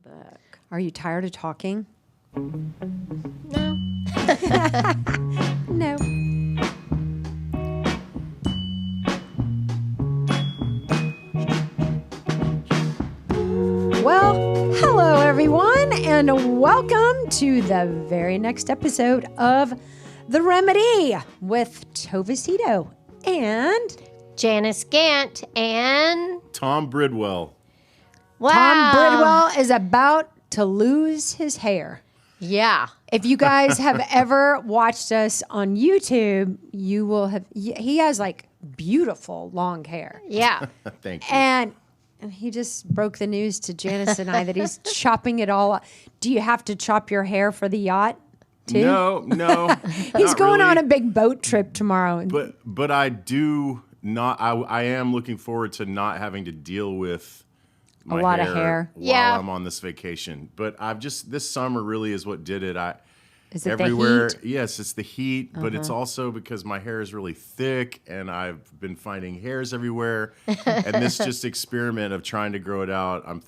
book. Are you tired of talking? No. No. Well, hello everyone, and welcome to the very next episode of The Remedy with Tova Sido and Janice Gaunt and Tom Bridwell. wow. Tom Bridwell is about to lose his hair. Yeah. If you guys have ever watched us on YouTube, you will have. He has like beautiful long hair, Yeah. Thank you. and he just broke the news to Janice and I that he's chopping it all up. Do you have to chop your hair for the yacht too? No. He's going on a big boat trip tomorrow. But I do not. I am looking forward to not having to deal with my lot of hair. while Yeah. I'm on this vacation. But I've just this summer really is what did it. Is it Everywhere, the heat? yes, it's the heat, but it's also because my hair is really thick and I've been finding hairs everywhere. And this just experiment of trying to grow it out, I'm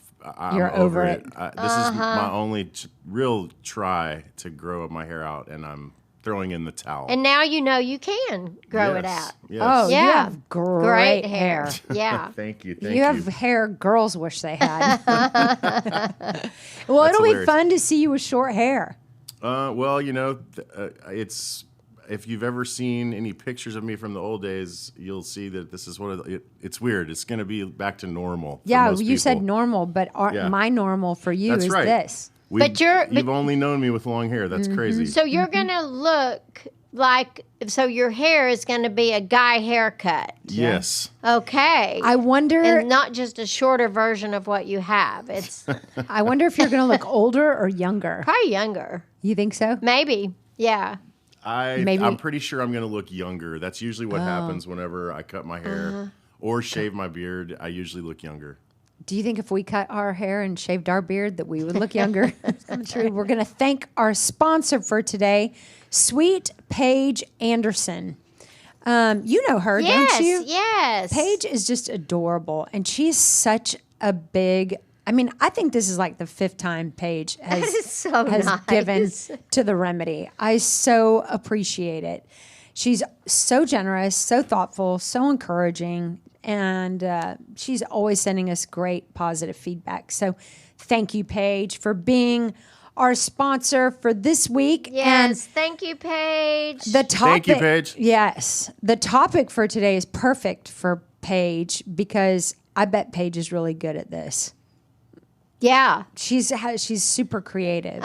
You're over it. This is my only real try to grow my hair out, and I'm throwing in the towel. And now you know you can grow it Yes, out. Yes. Oh, Yeah. you have great hair. Yeah. Thank you. You have hair girls wish they had. Well, That's it'll be hilarious. fun to see you with short hair. Well, you know, it's if you've ever seen any pictures of me from the old days, you'll see that this is it's weird. It's going to be back to normal. For Yeah, most you said people. normal, but Yeah. my normal for you That's is right. this. You've only known me with long hair. That's crazy. So you're going to look like, so your hair is going to be a guy haircut. Yes. Okay. I wonder. and not just a shorter version of what you have. It's I wonder if you're going to look older or younger. probably younger. You think so? Maybe. Yeah. Maybe- I'm pretty sure I'm going to look younger. That's usually what happens whenever I cut my hair or shave my beard. I usually look younger. Do you think if we cut our hair and shaved our beard that we would look younger? I'm sure we're going to thank our sponsor for today, Sweet Paige Anderson. You know her, Yes. don't you? Yes. Paige is just adorable, and she's such a big. I mean, I think this is like the fifth time Paige That is so has nice. given to the Remedy. I so appreciate it. She's so generous, so thoughtful, so encouraging, and she's always sending us great positive feedback. So thank you, Paige, for being our sponsor for this week. Yes. Thank you, Paige. The topic, Thank you, Paige. Yes. The topic for today is perfect for Paige because I bet Paige is really good at this. Yeah. She's super creative.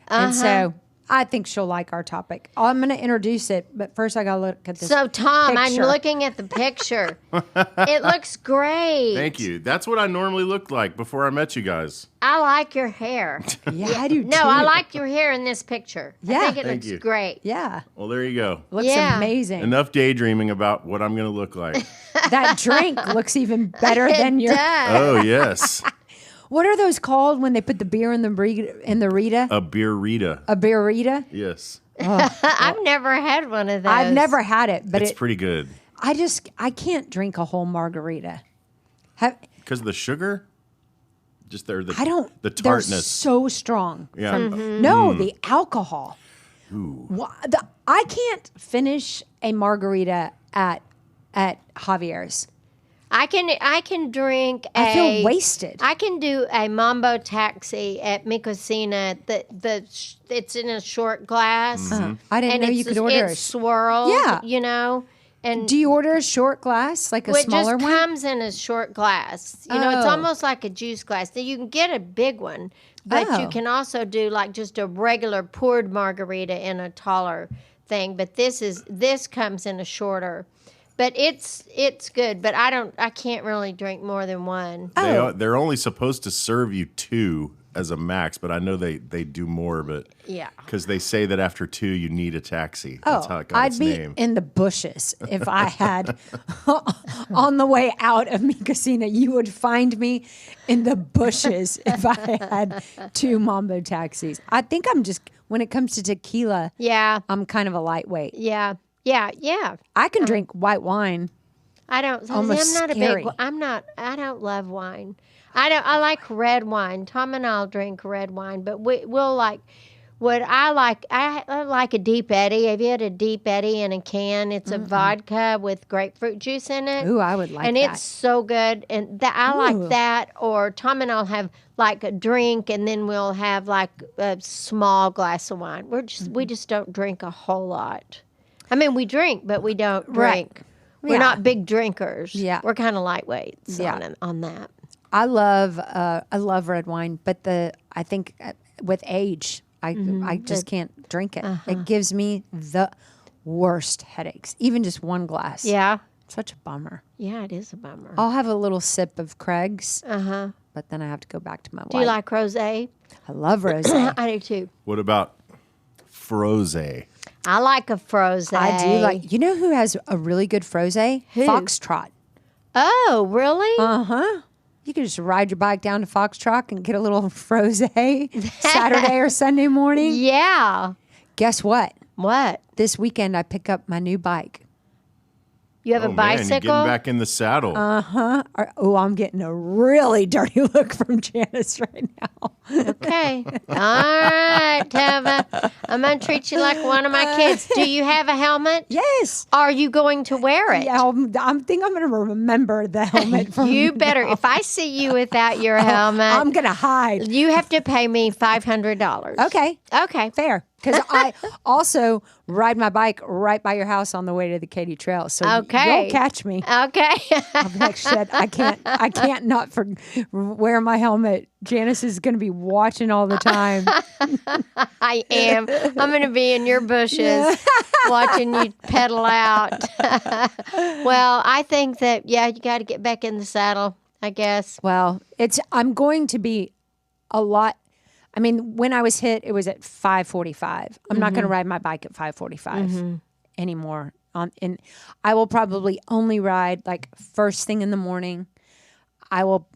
And so I think she'll like our topic. I'm going to introduce it, but first I got to look at this. So, Tom, picture. I'm looking at the picture. It looks great. Thank you. That's what I normally looked like before I met you guys. I like your hair. Yeah, I do No, too. I like your hair in this picture. Yeah. I think it Thank looks you. great. Yeah. Well, there you go. Looks Yeah. amazing. Enough daydreaming about what I'm going to look like. That drink looks even better than your. It does. Oh, yes. What are those called when they put the beer in the Rita? A beer Rita. A beer Rita? Yes. I've never had one of those. I've never had it, but It's pretty good. I can't drink a whole margarita. Because of the sugar? Just the I don't. The They're tartness. so strong. Yeah. No, the alcohol. I can't finish a margarita at Javier's. I can drink I feel wasted. I can do a mambo taxi at Mikosina. It's in a short glass. I didn't And know you it's could order it's swirled. Yeah. You know. And Do you order a short glass, like a it smaller just one? comes in a short glass. You know, it's Oh. almost like a juice glass. Now, you can get a big one, but Oh. you can also do like just a regular poured margarita in a taller thing. But this comes in a shorter. But it's good. But I can't really drink more than one. They're only supposed to serve you 2 as a max, but I know they do more. But Yeah. because they say that after 2 you need a taxi. That's how it got I'd its be name. in the bushes if I had on the way out of Mikosina. You would find me in the bushes if I had 2 Mambo taxis. I think I'm just when it comes to tequila, Yeah. I'm kind of a lightweight. Yeah. I can drink white wine. I don't. Almost I'm not scary. I don't love wine. I like red wine. Tom and I'll drink red wine, but we'll like. What I like a Deep Eddy. Have you had a Deep Eddy in a can? It's a vodka with grapefruit juice in it. Ooh, I would like and that. And it's so good. And I like that. Or Tom and I'll have like a drink, and then we'll have like a small glass of wine. We just don't drink a whole lot. I mean, we drink, but we don't drink. Right. We're not big drinkers. Yeah. We're kind of lightweights on that. I love red wine, but I think with age, I just can't drink it. It gives me the worst headaches, even just one glass. Yeah. Such a bummer. Yeah, it is a bummer. I'll have a little sip of Craig's, but then I have to go back to my Do you like rosé? I love rosé. I do too. What about frosé? I like a frosé. I do like. You know who has a really good frosé? Who? Foxtrot. Oh, really? Uh-huh. You can just ride your bike down to Foxtrot and get a little frosé Saturday or Sunday morning. Yeah. Guess what? What? This weekend I pick up my new bike. You have a Man, bicycle? you're getting back in the saddle. Oh, I'm getting a really dirty look from Janice right now. Okay. All right, Tova. I'm going to treat you like one of my kids. Do you have a helmet? Yes. Are you going to wear it? Yeah, I think I'm going to remember the helmet from You better. now. If I see you without your helmet, I'm going to hide. you have to pay me $500. Okay. Okay. Fair. Because I also ride my bike right by your house on the way to the Katy Trail. So Okay. you'll catch me. Okay. I'll be like, shit, I can't not wear my helmet. Janice is going to be watching all the time. I am. I'm going to be in your bushes watching you pedal out. Well, I think that, you got to get back in the saddle, I guess. Well, I'm going to be a lot. I mean, when I was hit, it was at 5:45. I'm not going to ride my bike at 5:45 anymore. And I will probably only ride like first thing in the morning. I will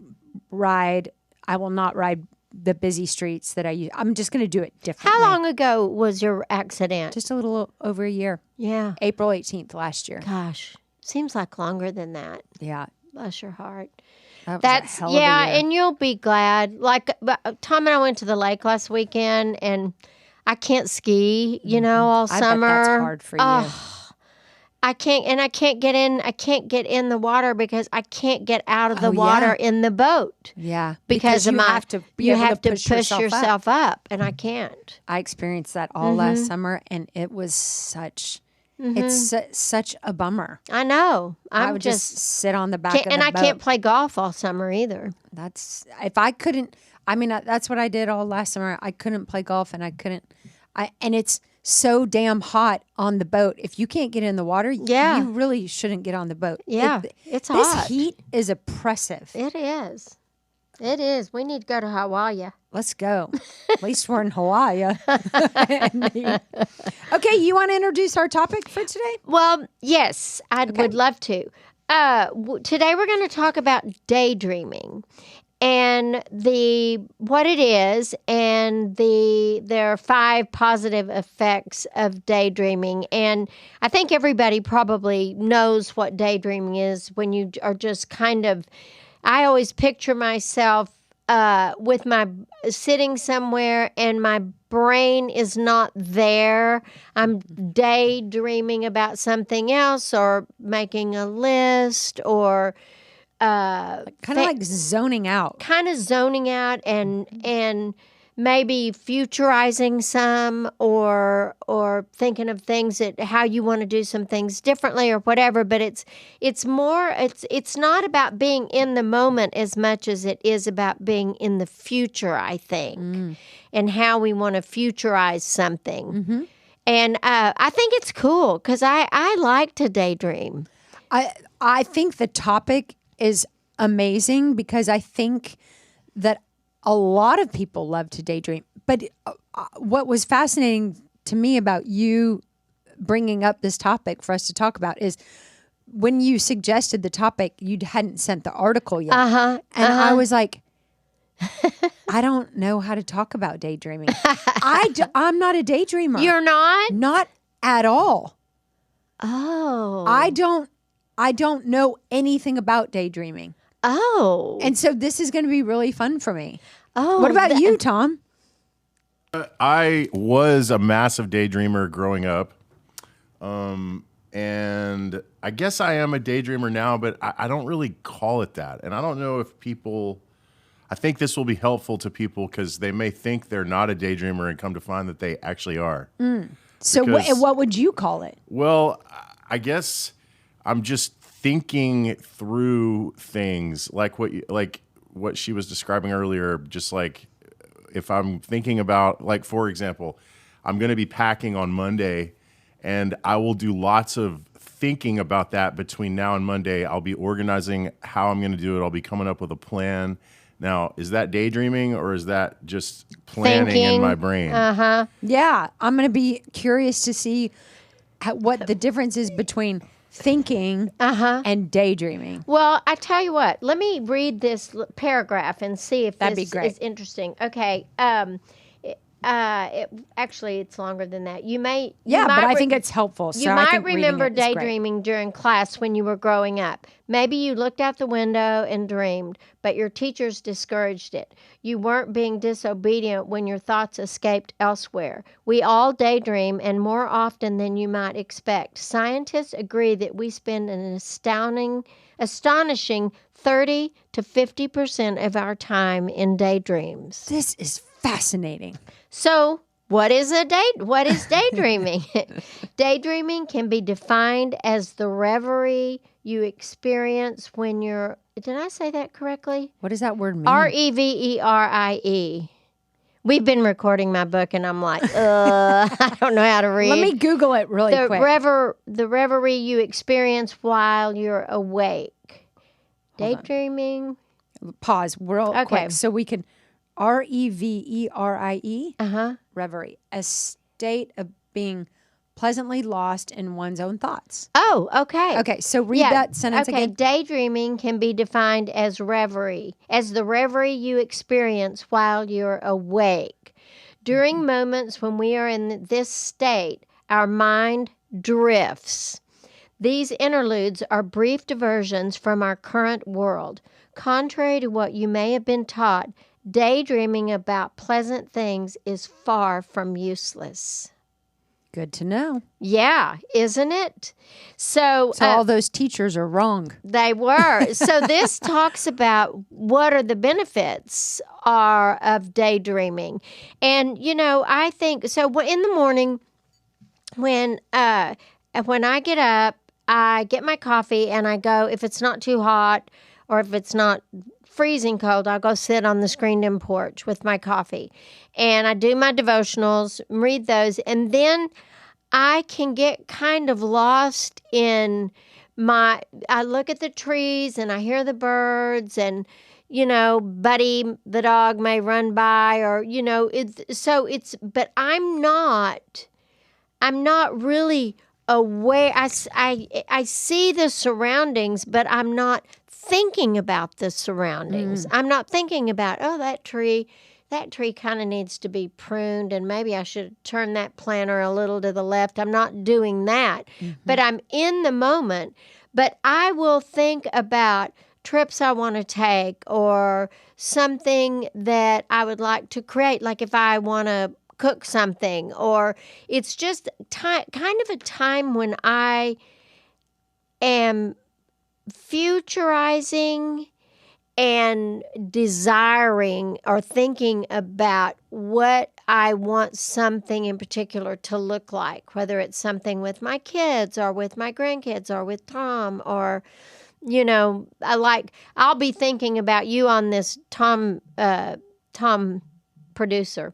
not ride the busy streets that I use. I'm just going to do it differently. How long ago was your accident? Just a little over a year. Yeah. April 18th last year. Gosh, seems like longer than that. Yeah. Bless your heart. That's a hell of a year. And you'll be glad. Like Tom and I went to the lake last weekend, and I can't ski, all summer. I bet that's hard for you. I can't get in the water because I can't get out of the water in the boat. Yeah, because you have to push yourself up, and I can't. I experienced that all last summer, and it was such. It's such a bummer. I know. I would just sit on the back of the boat. And I can't play golf all summer either. That's if I couldn't. I mean, that's what I did all last summer. I couldn't play golf, and I couldn't. And it's so damn hot on the boat. If you can't get in the water, you really shouldn't get on the boat. Yeah, it's hot. This heat is oppressive. It is. It is. We need to go to Hawaii. Let's go. At least we're in Hawaii. Okay, you want to introduce our topic for today? Well, yes, I would love to. Today we're going to talk about daydreaming and what it is, and there are 5 positive effects of daydreaming. And I think everybody probably knows what daydreaming is when you are just kind of. I always picture myself with my sitting somewhere and my brain is not there. I'm daydreaming about something else, or making a list, or kind of like zoning out. Kind of zoning out and maybe futurizing some, or thinking of things how you want to do some things differently or whatever. But it's not about being in the moment as much as it is about being in the future, I think, and how we want to futurize something. And I think it's cool because I like to daydream. I think the topic is amazing because I think that a lot of people love to daydream. But what was fascinating to me about you bringing up this topic for us to talk about is when you suggested the topic, you hadn't sent the article yet. I was like, I don't know how to talk about daydreaming. I'm not a daydreamer. You're not? Not at all. Oh. I don't know anything about daydreaming. Oh. And so this is going to be really fun for me. Oh. What about you, Tom? I was a massive daydreamer growing up. And I guess I am a daydreamer now, but I don't really call it that. And I don't know if I think this will be helpful to people because they may think they're not a daydreamer and come to find that they actually are. So what would you call it? Well, I guess I'm just thinking through things like what she was describing earlier. Just like if I'm thinking about, like, for example, I'm going to be packing on Monday, and I will do lots of thinking about that between now and Monday. I'll be organizing how I'm going to do it. I'll be coming up with a plan. Now, is that daydreaming or is that just planning in my brain? Yeah, I'm going to be curious to see what the difference is between thinking and daydreaming. Well, I tell you what. Let me read this paragraph and see if That'd this be great. is interesting. Okay. Actually, it's longer than that. But I think it's helpful. So You I might think reading remember it is great. daydreaming during class when you were growing up. Maybe you looked out the window and dreamed, but your teachers discouraged it. You weren't being disobedient when your thoughts escaped elsewhere. We all daydream, and more often than you might expect. Scientists agree that we spend an astonishing 30 to 50% of our time in daydreams. This is fascinating. So, what is daydreaming? Daydreaming can be defined as the reverie you experience when you're... Did I say that correctly? What does that word mean? Reverie. We've been recording my book, and I'm like, I don't know how to read. Let me Google it really quick. The reverie you experience while you're awake. Daydreaming. Pause real Okay. quick so we can... Reverie. Reverie. A state of being pleasantly lost in one's own thoughts. Oh, okay. Okay, so read that sentence again. Daydreaming can be defined as reverie, as the reverie you experience while you're awake. During moments when we are in this state, our mind drifts. These interludes are brief diversions from our current world. Contrary to what you may have been taught, daydreaming about pleasant things is far from useless. Good to know. Yeah, isn't it? So all those teachers are wrong. They were. So this talks about what are the benefits of daydreaming. And, I think, so in the morning when I get up, I get my coffee and I go, if it's not too hot or if it's not freezing cold, I'll go sit on the screened-in porch with my coffee. And I do my devotionals, read those, and then I can get kind of lost in I look at the trees and I hear the birds and, Buddy, the dog may run by or, but I'm not really aware. I see the surroundings, but I'm not thinking about the surroundings. I'm not thinking about, that tree kind of needs to be pruned and maybe I should turn that planter a little to the left. I'm not doing that, but I'm in the moment. But I will think about trips I want to take or something that I would like to create, like if I want to cook something, or it's just kind of a time when I am futurizing and desiring or thinking about what I want something in particular to look like, whether it's something with my kids or with my grandkids or with Tom or, I'll be thinking about you on this Tom producer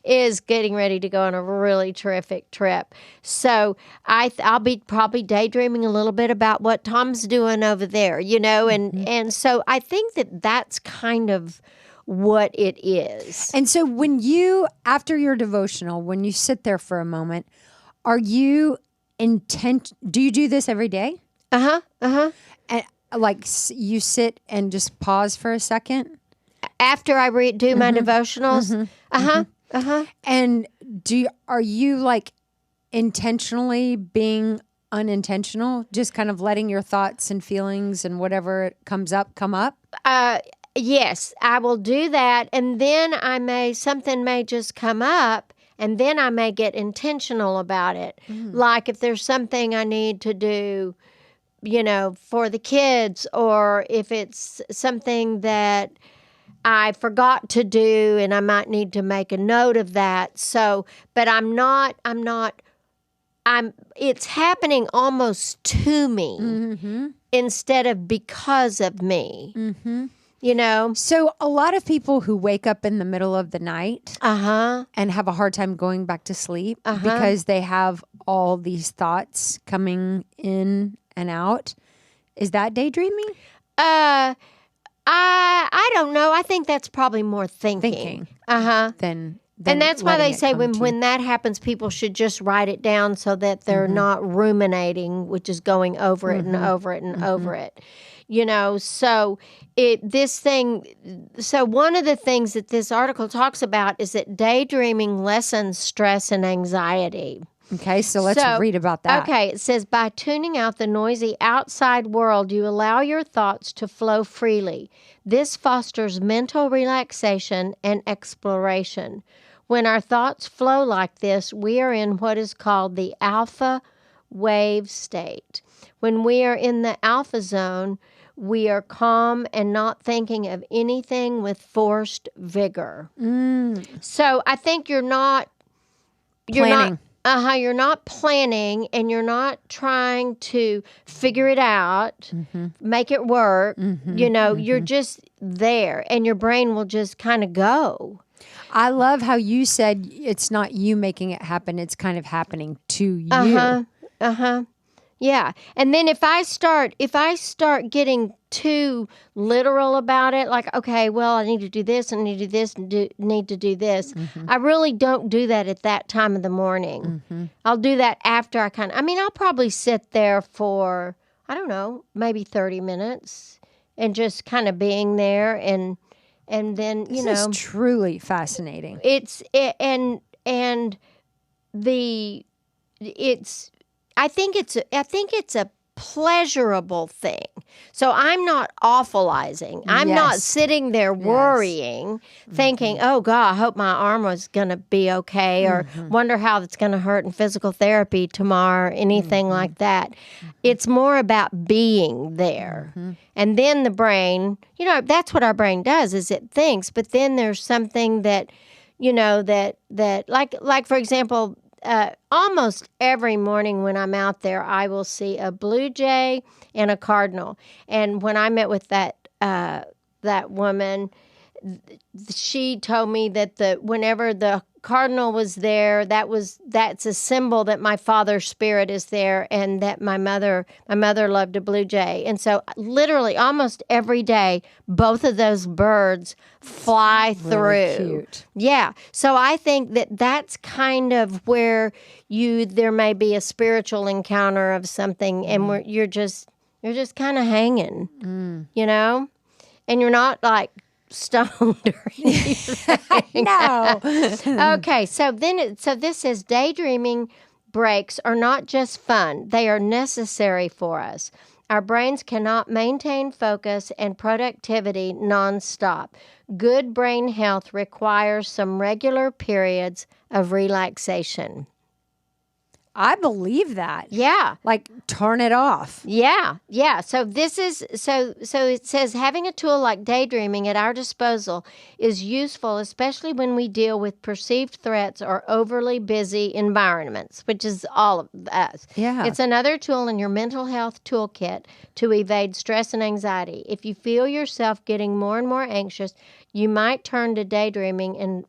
is getting ready to go on a really terrific trip. So I'll be probably daydreaming a little bit about what Tom's doing over there, and so I think that's kind of what it is. And so when after your devotional, when you sit there for a moment, are you do you do this every day? And like you sit and just pause for a second? After I do my devotionals? And are you like intentionally being unintentional, just kind of letting your thoughts and feelings and whatever comes up come up? Yes, I will do that, and then something may just come up, and then I may get intentional about it. Like if there's something I need to do, for the kids, or if it's something that I forgot to do and I might need to make a note of that. So, but it's happening almost to me instead of because of me. So a lot of people who wake up in the middle of the night and have a hard time going back to sleep because they have all these thoughts coming in and out. Is that daydreaming? I don't know. I think that's probably more thinking. Than And that's why they letting it say come to when that happens, people should just write it down so that they're not ruminating, which is going over it and over it and over it. So one of the things that this article talks about is that daydreaming lessens stress and anxiety. Okay, so let's read about that. Okay, it says, by tuning out the noisy outside world, you allow your thoughts to flow freely. This fosters mental relaxation and exploration. When our thoughts flow like this, we are in what is called the alpha wave state. When we are in the alpha zone, we are calm and not thinking of anything with forced vigor. So I think you're not Planning. You're not planning, and you're not trying to figure it out, make it work. You're just there, and your brain will just kind of go. I love how you said it's not you making it happen, it's kind of happening to you. Yeah. And then if I start getting too literal about it, like, okay, well, I need to do this, and need to do this, and need to do this. I really don't do that at that time of the morning. I'll do that after I'll probably sit there for, I don't know, maybe 30 minutes and just kind of being there, and then, This is truly fascinating. I think it's a pleasurable thing. So I'm not awfulizing. I'm not sitting there worrying, thinking, oh, God, I hope my arm was going to be okay, or wonder how it's going to hurt in physical therapy tomorrow, or anything like that. It's more about being there. And then the brain, that's what our brain does, is it thinks, but then there's something that, like for example, almost every morning when I'm out there, I will see a blue jay and a cardinal. And when I met with that woman, she told me that whenever the cardinal was there, that's a symbol that my father's spirit is there, and that my mother loved a blue jay. And so literally almost every day, both of those birds fly Really through. cute. Yeah. So I think that's kind of where there may be a spiritual encounter of something, and you're just kind of hanging, and you're not like stoned or anything. No. Okay, so this says daydreaming breaks are not just fun, they are necessary for us. Our brains cannot maintain focus and productivity nonstop. Good brain health requires some regular periods of relaxation. I believe that. Yeah. Like, turn it off. Yeah. So this is so it says having a tool like daydreaming at our disposal is useful, especially when we deal with perceived threats or overly busy environments, which is all of us. Yeah. It's another tool in your mental health toolkit to evade stress and anxiety. If you feel yourself getting more and more anxious, you might turn to daydreaming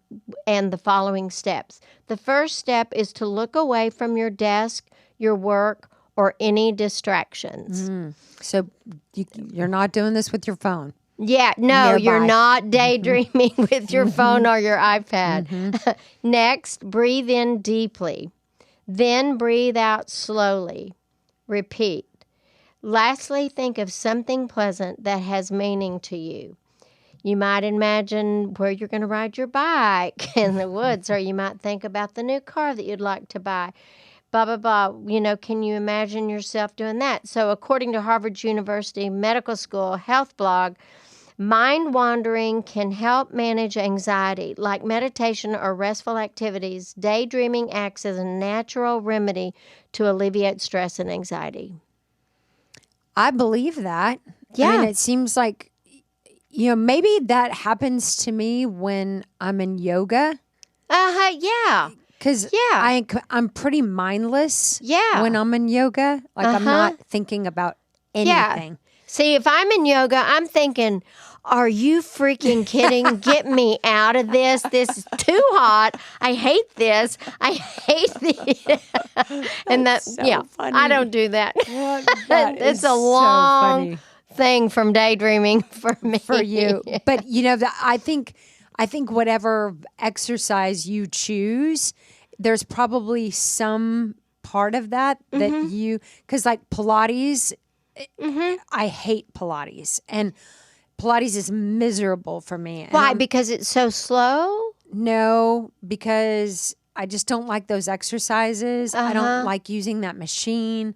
and the following steps. The first step is to look away from your desk, your work, or any distractions. So you're not doing this with your phone. Yeah, no, Nearby. you're not daydreaming with your phone or your iPad. Next, breathe in deeply. Then breathe out slowly. Repeat. Lastly, think of something pleasant that has meaning to you. You might imagine where you're going to ride your bike in the woods, or you might think about the new car that you'd like to buy. blah, blah, blah. You know, can you imagine yourself doing that? So according to Harvard University Medical School Health Blog, mind wandering can help manage anxiety. Like meditation or restful activities, daydreaming acts as a natural remedy to alleviate stress and anxiety. I believe that. Yeah. I mean, it seems like, maybe that happens to me when I'm in yoga. Yeah. Because I'm pretty mindless when I'm in yoga. Like, I'm not thinking about anything. See, if I'm in yoga, I'm thinking, are you freaking kidding? Get me out of this. This is too hot. I hate this. I hate this. And funny. I don't do that. It's a long thing from daydreaming for me. For you. But, I think whatever exercise you choose, there's probably some part of that because like Pilates, I hate Pilates, and Pilates is miserable for me. Why? Because it's so slow? No, because I just don't like those exercises. I don't like using that machine.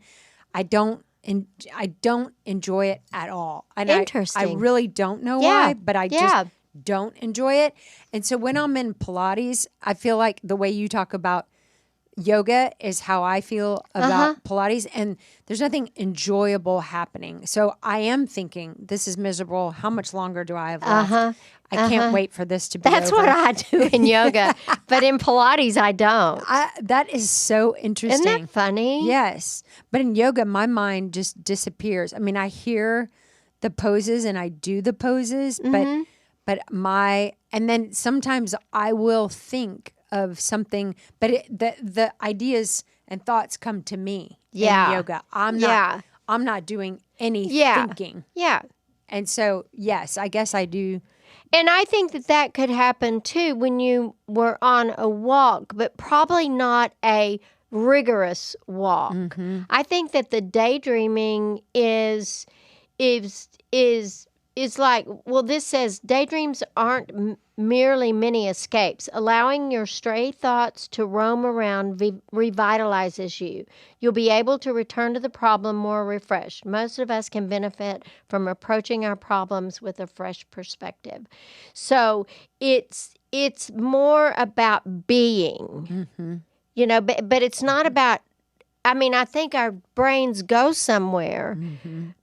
I don't enjoy it at all. And Interesting. I really don't know why, but I just don't enjoy it. And so when I'm in Pilates, I feel like the way you talk about yoga is how I feel about Pilates, and there's nothing enjoyable happening. So I am thinking, this is miserable. How much longer do I have left? I can't wait for this to be That's over. what I do in yoga, but in Pilates, I don't. That is so interesting. Isn't that funny? Yes. But in yoga, my mind just disappears. I mean, I hear the poses and I do the poses, but and then sometimes I will think of something, but the ideas and thoughts come to me in yoga. I'm not doing any thinking. Yeah. And so, yes, I guess I do. And I think that could happen too when you were on a walk, but probably not a rigorous walk. I think that the daydreaming is like, well, this says daydreams aren't merely mini escapes. Allowing your stray thoughts to roam around revitalizes you. You'll be able to return to the problem more refreshed. Most of us can benefit from approaching our problems with a fresh perspective. So it's more about being, but it's not about, I think our brains go somewhere,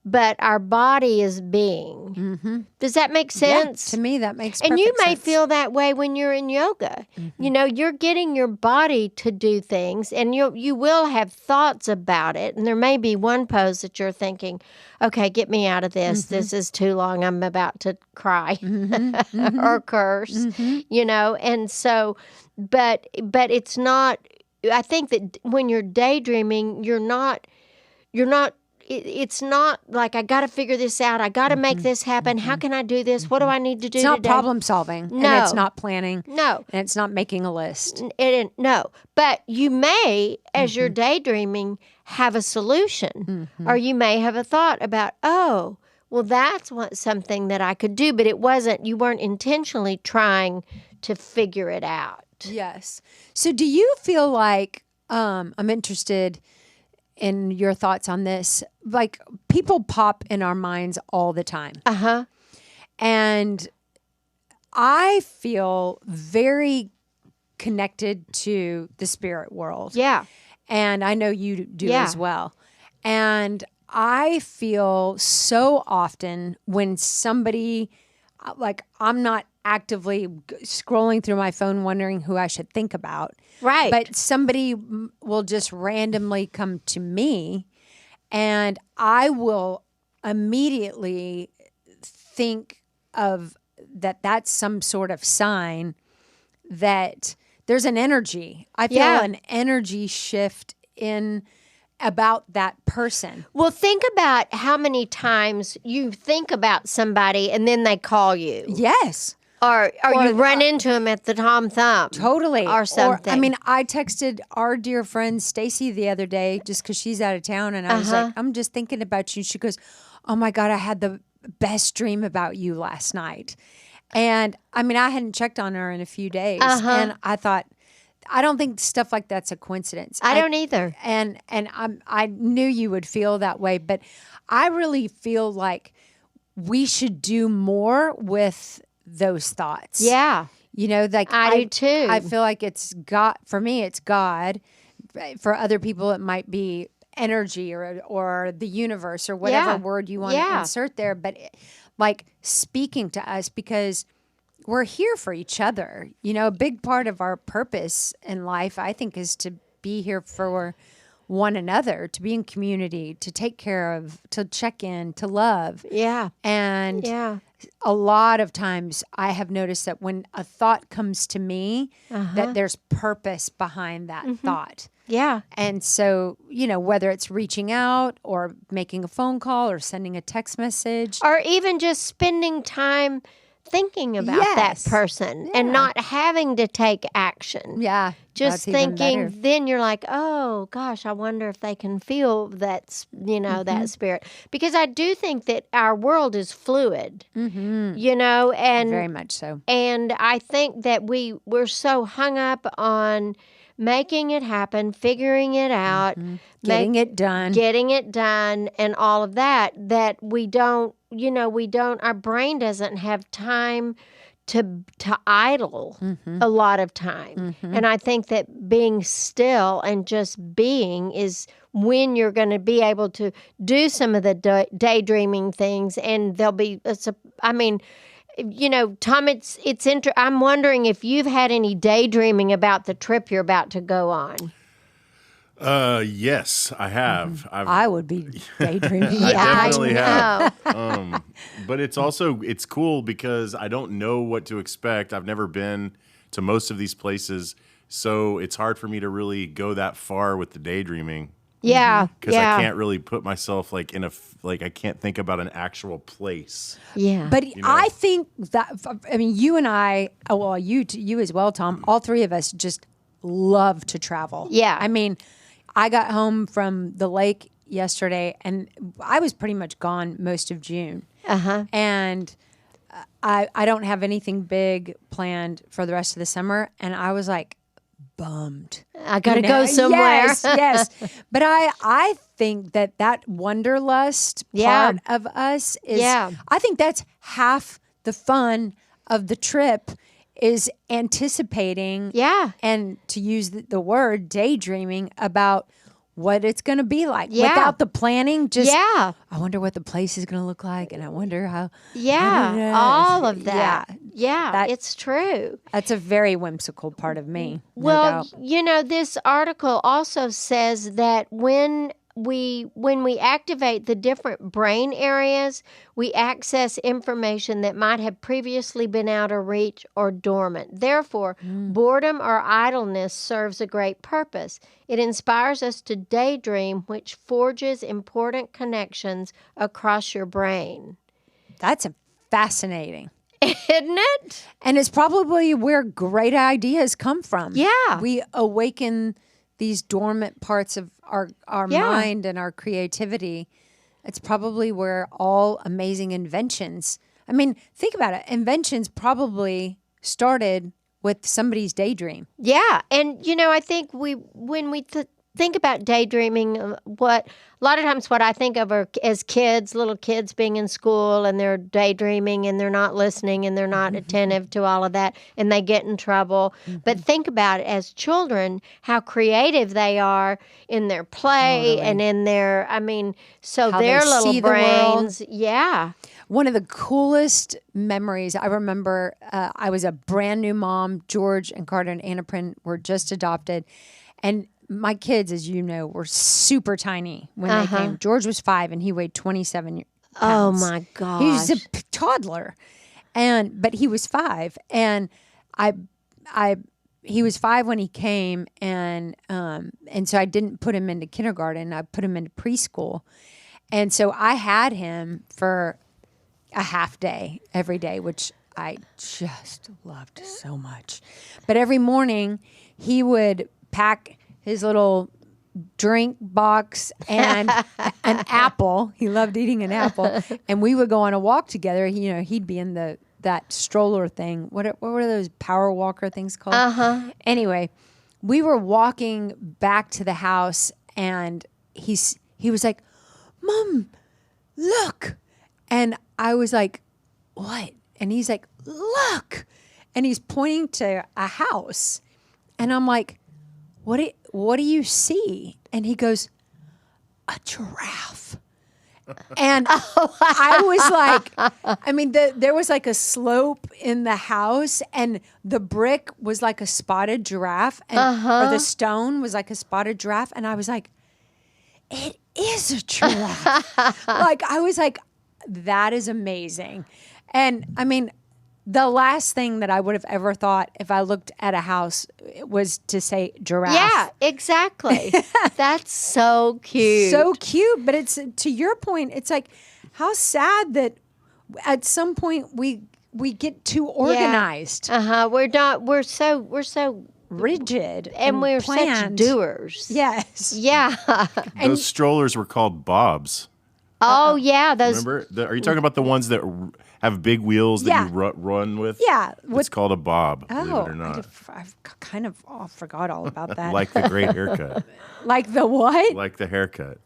but our body is being. Does that make sense? Yeah, to me, that makes perfect sense. And you may sense. feel that way when you're in yoga. You're getting your body to do things, and you will have thoughts about it. And there may be one pose that you're thinking, okay, get me out of this. This is too long. I'm about to cry or curse, And so, but it's not... I think that when you're daydreaming, it's not like, I got to figure this out. I got to make this happen. How can I do this? What do I need to do today? It's not today? problem solving. No. And it's not planning. No. And it's not making a list. No. But you may, as you're daydreaming, have a solution. Or you may have a thought about, oh, well, that's something that I could do. But you weren't intentionally trying to figure it out. Yes. So do you feel like, I'm interested in your thoughts on this, like people pop in our minds all the time. And I feel very connected to the spirit world. Yeah. And I know you do as well. And I feel so often when somebody, like, I'm not actively scrolling through my phone wondering who I should think about. Right. But somebody will just randomly come to me, and I will immediately think of that's some sort of sign that there's an energy. I feel an energy shift in about that person. Well, think about how many times you think about somebody and then they call you. Yes. Or you run into them at the Tom Thumb. Totally. Or something. I texted our dear friend Stacy the other day just because she's out of town, and I was like, I'm just thinking about you. She goes, oh my God, I had the best dream about you last night. And I hadn't checked on her in a few days. And I thought, I don't think stuff like that's a coincidence. I don't either. And I knew you would feel that way, but I really feel like we should do more with those thoughts. Yeah. You know, like I do too. I feel like it's God. For me, it's God. For other people, it might be energy or the universe or whatever word you want to insert there. But like speaking to us, because we're here for each other. You know, a big part of our purpose in life, I think, is to be here for one another, to be in community, to take care of, to check in, to love. Yeah. And a lot of times I have noticed that when a thought comes to me, that there's purpose behind that thought. Yeah. And so, you know, whether it's reaching out or making a phone call or sending a text message. Or even just spending time thinking about that person and not having to take action. Yeah. Just thinking, then you're like, oh gosh, I wonder if they can feel that, you know, that spirit. Because I do think that our world is fluid, you know, and very much so. And I think that we're so hung up on making it happen, figuring it out, getting it done, and all of that, that we don't, our brain doesn't have time to idle a lot of time. And I think that being still and just being is when you're going to be able to do some of the daydreaming things, and there'll be, you know, Tom, I'm wondering if you've had any daydreaming about the trip you're about to go on. Yes, I have. I would be daydreaming. I definitely have. But it's cool because I don't know what to expect. I've never been to most of these places, so it's hard for me to really go that far with the daydreaming. Yeah, because I can't really put myself like I can't think about an actual place. Yeah, but I think that you and I, you as well, Tom. All three of us just love to travel. Yeah, I mean, I got home from the lake yesterday, and I was pretty much gone most of June. And I don't have anything big planned for the rest of the summer, and I was like, bummed. I gotta go somewhere. Yes. But I think that wanderlust part of us is. I think that's half the fun of the trip, is anticipating. And to use the word daydreaming about what it's going to be like without the planning. Just I wonder what the place is going to look like, and I wonder how. All of that. It's true. That's a very whimsical part of me. Well, you know, this article also says that when we activate the different brain areas, we access information that might have previously been out of reach or dormant. Therefore, boredom or idleness serves a great purpose. It inspires us to daydream, which forges important connections across your brain. That's fascinating. Isn't it? And it's probably where great ideas come from. Yeah. We awaken these dormant parts of our mind and our creativity. It's probably where all amazing inventions, I mean, think about it. Inventions probably started with somebody's daydream. Yeah. And, you know, I think when we think about daydreaming, a lot of times what I think of are as kids, little kids being in school, and they're daydreaming and they're not listening and they're not attentive to all of that, and they get in trouble. But think about it as children, how creative they are in their play and in their, so how their little brains. One of the coolest memories, I remember I was a brand new mom. George and Carter and Anna Prin were just adopted. And my kids, as you know, were super tiny when they came. George was 5 and he weighed 27 pounds. Oh my gosh. He was a toddler. But he was 5. And he was 5 when he came, and so I didn't put him into kindergarten. I put him into preschool. And so I had him for a half day every day, which I just loved so much. But every morning he would pack his little drink box and an apple. He loved eating an apple. And we would go on a walk together. You know, he'd be in that stroller thing. What were those power walker things called? Anyway, we were walking back to the house, and he was like, "Mom, look," and I was like, "What?" And he's like, "Look," and he's pointing to a house, and I'm like, "What do you see?" And he goes, "A giraffe." And I was like, I mean, there was like a slope in the house, and the brick was like a spotted giraffe, and or the stone was like a spotted giraffe, and I was like, it is a giraffe. Like, I was like, that is amazing. And I mean, the last thing that I would have ever thought if I looked at a house was to say giraffe. Yeah, exactly. That's so cute. So cute. But it's, to your point, it's like, how sad that at some point we get too organized. We're so Rigid. and we're planned. such doers. Yes. Yeah. Those strollers were called bobs. Oh yeah, those. Remember? Are you talking about the ones that have big wheels that you run with? Yeah. It's called a bob, believe Oh, it or not. I've kind of forgot all about that. Like the great haircut. Like the what? Like the haircut.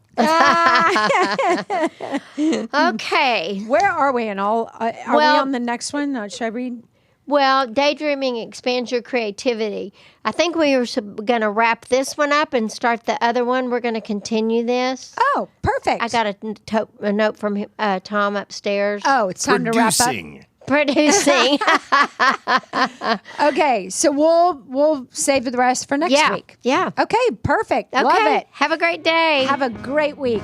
Okay. Where are we in all? Are we Well- on the next one? Should I read? Well, daydreaming expands your creativity. I think we were going to wrap this one up and start the other one. We're going to continue this. Oh, perfect. I got a note from Tom upstairs. Oh, it's time to wrap up. Producing. Okay, so we'll save the rest for next week. Yeah. Okay, perfect. Okay. Love it. Have a great day. Have a great week.